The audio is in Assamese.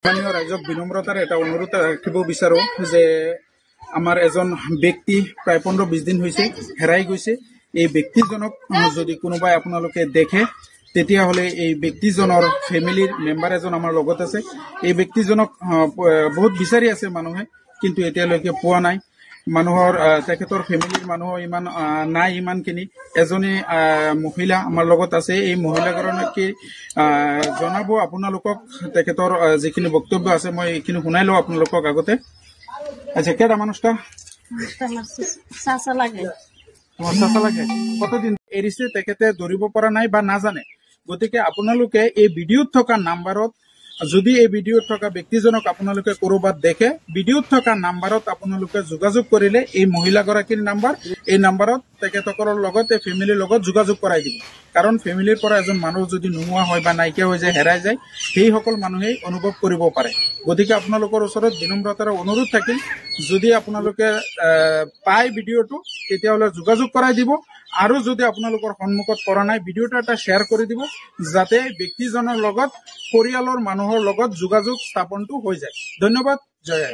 স্থানীয় ৰাইজক বিনম্ৰতাৰ এটা অনুৰোধ ৰাখিব বিচাৰো যে আমাৰ এজন ব্যক্তি প্ৰায় 15-20 দিন হৈছে হেৰাই গৈছে। এই ব্যক্তিজনক যদি কোনোবাই আপোনালোকে দেখে তেতিয়াহ'লে এই ব্যক্তিজনৰ ফেমিলিৰ মেম্বাৰ এজন আমাৰ লগত আছে। এই ব্যক্তিজনক বহুত বিচাৰি আছে মানুহে, কিন্তু এতিয়ালৈকে পোৱা নাই। মানুহৰ তেখেতৰ ফেমিলিৰ মানুহ ইমান নাই ইমানখিনি। এজনী মহিলা আমাৰ লগত আছে। এই মহিলাগৰাকী জনাব আপোনালোকক তেখেতৰ যিখিনি বক্তব্য আছে, মই এইখিনি শুনাই লওঁ আপোনালোকক আগতে। আচ্ছা, কেটা মানুষটা কতদিন এৰিছে তেখেতে ধৰিব পৰা নাই বা নাজানে। গতিকে আপোনালোকে এই ভিডিঅ'ত থকা নাম্বাৰত, যদি এই ভিডিঅ'ত থকা ব্যক্তিজনক আপোনালোকে ক'ৰবাত দেখে, ভিডিঅ'ত থকা নাম্বাৰত আপোনালোকে যোগাযোগ কৰিলে এই মহিলাগৰাকীৰ নাম্বাৰ, এই নাম্বাৰত তেখেতসকলৰ লগত এই ফেমিলিৰ লগত যোগাযোগ কৰাই দিব। কাৰণ ফেমিলিৰ পৰা এজন মানুহ যদি নোহোৱা হয় বা নাইকিয়া হৈ যায়, হেৰাই যায়, সেইসকল মানুহেই অনুভৱ কৰিব পাৰে। গতিকে আপোনালোকৰ ওচৰত বিনম্ৰতাৰে অনুৰোধ থাকিল, যদি আপোনালোকে পায় ভিডিঅ'টো তেতিয়াহ'লে যোগাযোগ কৰাই দিব। আৰু যদি আপোনালোকৰ সন্মুখত পৰা নাই, ভিডিঅ'টো এটা শ্বেয়াৰ কৰি দিব, যাতে ব্যক্তিজনৰ লগত পৰিয়ালৰ মানুহৰ লগত যোগাযোগ স্থাপনটো হৈ যায়। ধন্যবাদ। জয় আই।